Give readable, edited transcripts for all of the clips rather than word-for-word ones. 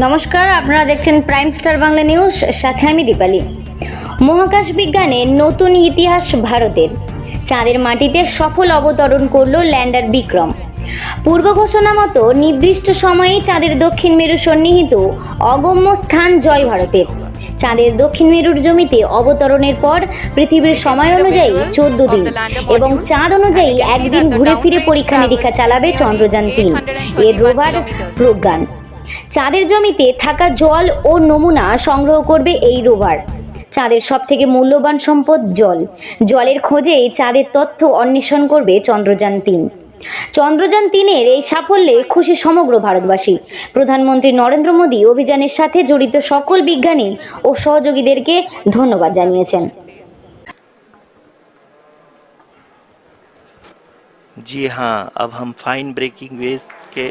নমস্কার, আপনারা দেখছেন প্রাইম স্টার বাংলা নিউজ, সাথে আমি দীপালি। মহাকাশ বিজ্ঞানে নতুন ইতিহাস ভারতের। চাঁদের মাটিতে সফল অবতরণ করলো ল্যান্ডার বিক্রম। পূর্ব ঘোষণা মতো নির্দিষ্ট সময়ে চাঁদের দক্ষিণ মেরু সন্নিহিত অগম্য স্থান জয় ভারতের। চাঁদের দক্ষিণ মেরুর জমিতে অবতরণের পর পৃথিবীর সময় অনুযায়ী 14 দিন এবং চাঁদ অনুযায়ী একদিন ঘুরে ফিরে পরীক্ষা নিরীক্ষা চালাবে চন্দ্রযান-3 এর রোভার প্রজ্ঞান। চাঁদের জমিতে থাকা জল ও নমুনা সংগ্রহ করবে এই রোভার। চাঁদের সবথেকে মূল্যবান সম্পদ জল। জলের খোঁজে চাঁদের তথ্য অন্বেষণ করবে চন্দ্রযান-3। চন্দ্রযান-3-এর এই সাফল্যে খুশি সমগ্র ভারতবাসী। প্রধানমন্ত্রী নরেন্দ্র মোদী অভিযানের সাথে জড়িত সকল বিজ্ঞানী ও সহযোগীদেরকে ধন্যবাদ জানিয়েছেন। जी हाँ, अब हम फाइन ब्रेकिंग वेव्स के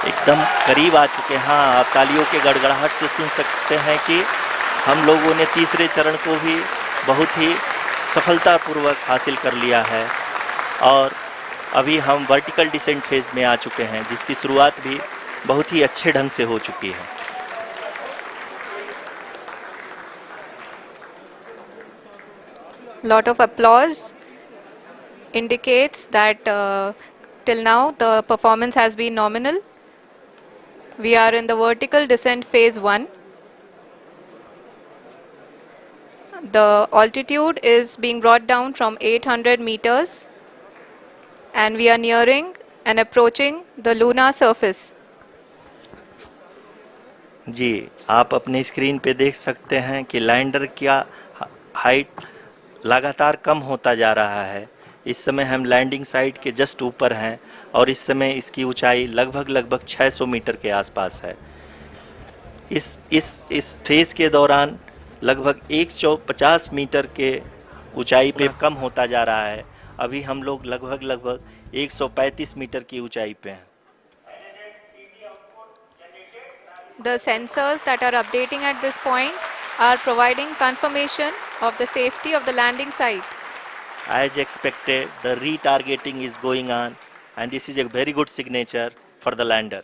एकदम करीब आ चुके हैं। हाँ, आप तालियों के गड़गड़ाहट से सुन सकते हैं कि हम लोगों ने तीसरे चरण को भी बहुत ही सफलतापूर्वक हासिल कर लिया है और अभी हम वर्टिकल डिसेंट फेज में आ चुके हैं, जिसकी शुरुआत भी बहुत ही अच्छे ढंग से हो चुकी है। Lot of applause indicates that till now the performance has been nominal. We are in the vertical descent phase 1. The altitude is being brought down from 800 meters and we are nearing and approaching the lunar surface. जी, आप अपने screen पे देख सकते हैं कि lander का height लगातार कम होता जा रहा है। इस समय हम लैंडिंग साइट के जस्ट ऊपर हैं और इस समय इसकी ऊंचाई लगभग 600 मीटर के आसपास है। इस फेज के दौरान लगभग 150 मीटर के ऊंचाई पे कम होता जा रहा है। अभी हम लोग लगभग 135 मीटर की ऊंचाई पे हैं। The sensors that are updating at this point are providing confirmation of the safety of the landing site. As expected, the retargeting is going on and this is a very good signature for the lander.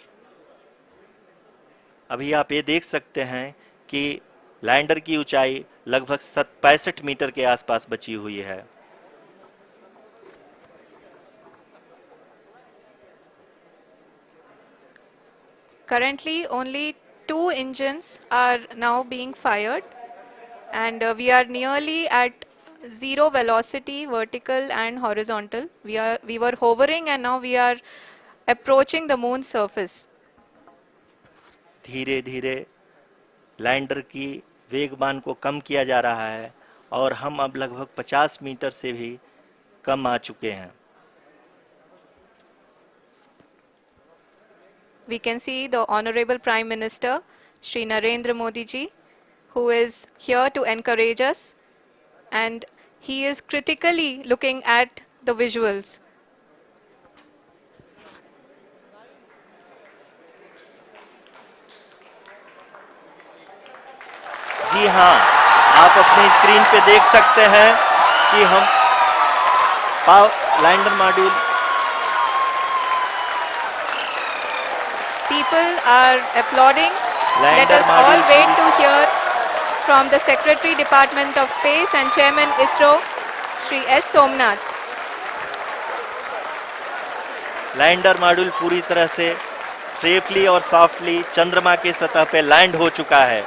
अभी आप ये देख सकते हैं कि lander की ऊंचाई लगभग 65 मीटर के आसपास बची हुई है। Currently only 2 engines are now being fired and we are nearly at zero velocity, vertical and horizontal. We were hovering and now we are approaching the moon's surface. धीरे धीरे लैंडर की वेगमान को कम किया जा रहा है और हम अब लगभग 50 मीटर से भी कम आ चुके हैं। We can see the Honorable Prime Minister, Shri Narendra Modi ji, who is here to encourage us and he is critically looking at the visuals. जी हाँ, आप अपनी स्क्रीन पे देख सकते हैं कि हम lander module People are applauding. Let Lander us all module wait to hear from the Secretary Department of Space and Chairman ISRO, Shri S. Somnath. Lander module पूरी तरह से सेफली और सॉफ्टली चंद्रमा के सतह पे लैंड हो चुका है।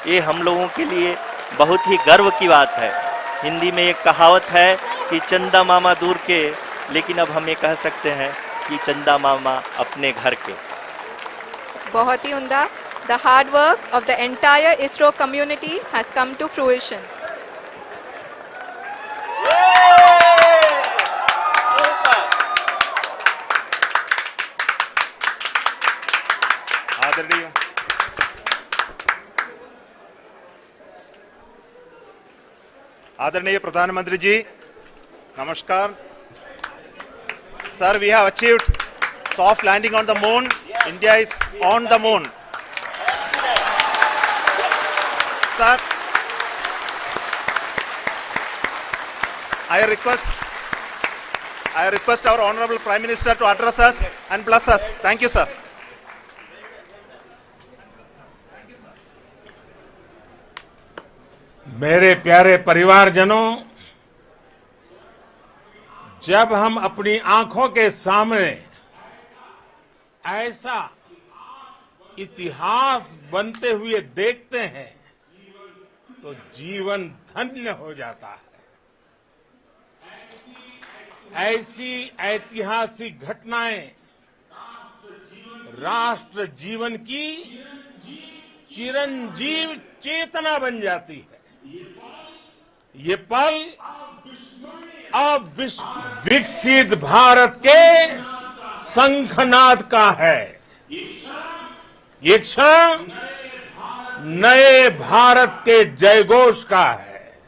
ये हम लोगों के लिए बहुत ही गर्व की बात है। हिंदी में एक कहावत है कि चंदा मामा दूर के, लेकिन अब हम ये कह सकते हैं कि चंदा मामा अपने घर के। बहुत ही उम्दा. The hard work of the entire ISRO community has come to fruition. आदरणीय प्रधानमंत्री जी, नमस्कार sir. We have achieved soft landing on the moon. India is on the moon. Sir, I request our Honorable Prime Minister to address us and bless us. Thank you, sir. मेरे प्यारे परिवारजनों, जब हम अपनी आंखों के सामने ऐसा इतिहास बनते हुए देखते हैं तो जीवन धन्य हो जाता है। ऐसी ऐतिहासिक घटनाएं राष्ट्र जीवन की चिरंजीव चेतना बन जाती है। ये पल अब विकसित भारत के शंखनाद का है। ये क्षण नए भारत के जयघोष का है।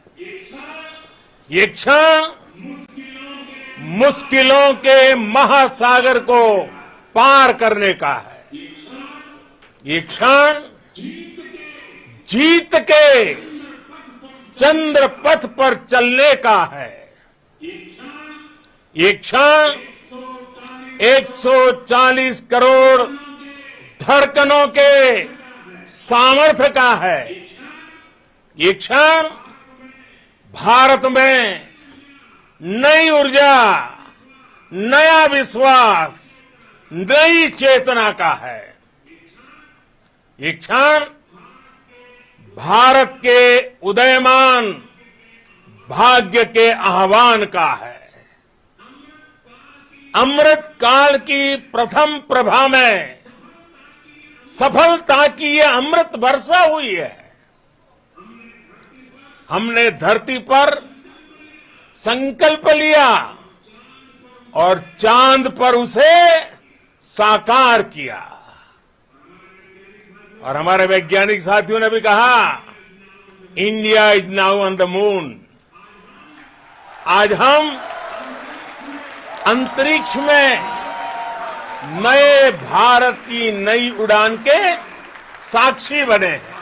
ये क्षण मुश्किलों के महासागर को पार करने का है। ये क्षण जीत के चंद्र पथ पर चलने का है। ये क्षण 140 करोड़ धड़कनों के सामर्थ्य का है। ये क्षण भारत में नई ऊर्जा, नया विश्वास, नई चेतना का है। ये क्षण भारत के उदयमान भाग्य के आह्वान का है। अमृत काल की प्रथम प्रभा में सफलता की ये अमृत वर्षा हुई है। हमने धरती पर संकल्प लिया और चांद पर उसे साकार किया। और हमारे वैज्ञानिक साथियों ने भी कहा, India is now on the moon. आज हम अंतरिक्ष में नए भारत की नई उड़ान के साक्षी बने हैं।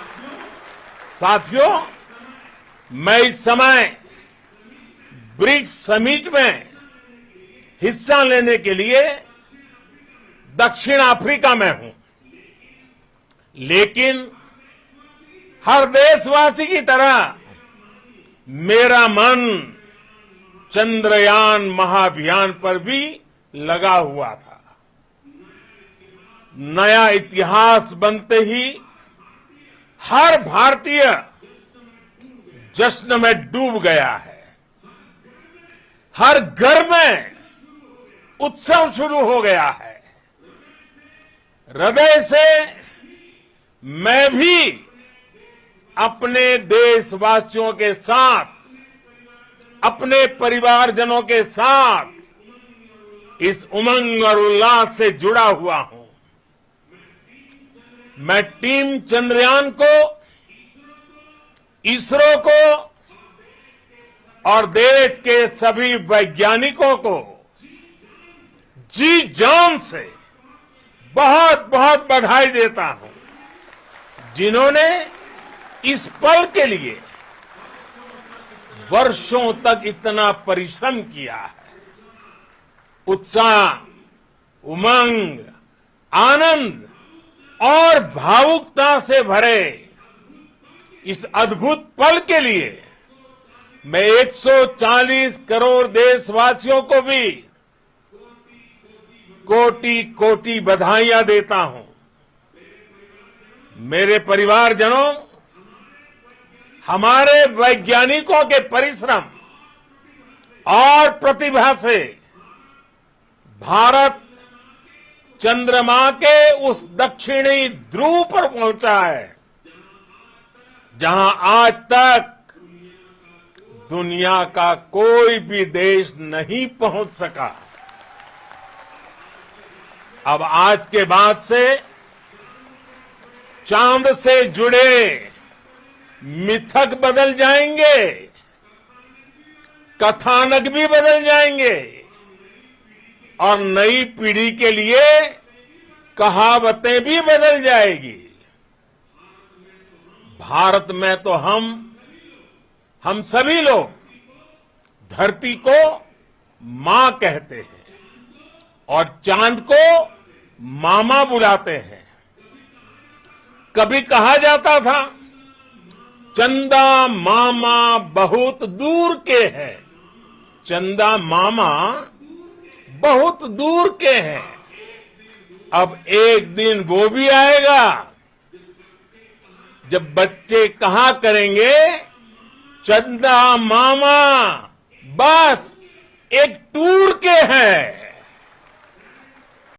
साथियों, मैं इस समय ब्रिक्स समिट में हिस्सा लेने के लिए दक्षिण अफ्रीका में हूं, लेकिन हर देशवासी की तरह मेरा मन चंद्रयान महाअभियान पर भी लगा हुआ था। नया इतिहास बनते ही हर भारतीय जश्न में डूब गया है। हर घर में उत्सव शुरू हो गया है। हृदय से मैं भी अपने देशवासियों के साथ, अपने परिवारजनों के साथ इस उमंग और उल्लास से जुड़ा हुआ हूं। मैं टीम चंद्रयान को, इसरो को और देश के सभी वैज्ञानिकों को जी जान से बहुत बहुत बधाई देता हूं, जिन्होंने इस पल के लिए वर्षों तक इतना परिश्रम किया है। उत्साह, उमंग, आनंद और भावुकता से भरे इस अद्भुत पल के लिए मैं 140 करोड़ देशवासियों को भी कोटि कोटि बधाइयां देता हूं। मेरे परिवारजनों, हमारे वैज्ञानिकों के परिश्रम और प्रतिभा से भारत चंद्रमा के उस दक्षिणी ध्रुव पर पहुंचा है, जहां आज तक दुनिया का कोई भी देश नहीं पहुंच सका। अब आज के बाद से चांद से जुड़े मिथक बदल जाएंगे, कथानक भी बदल जाएंगे और नई पीढ़ी के लिए कहावतें भी बदल जाएगी। भारत में तो हम सभी लोग धरती को मां कहते हैं और चांद को मामा बुलाते हैं। कभी कहा जाता था, चंदा मामा बहुत दूर के हैं। चंदा मामा बहुत दूर के हैं। अब एक दिन वो भी आएगा जब बच्चे कहा करेंगे, चंदा मामा बस एक टूर के हैं।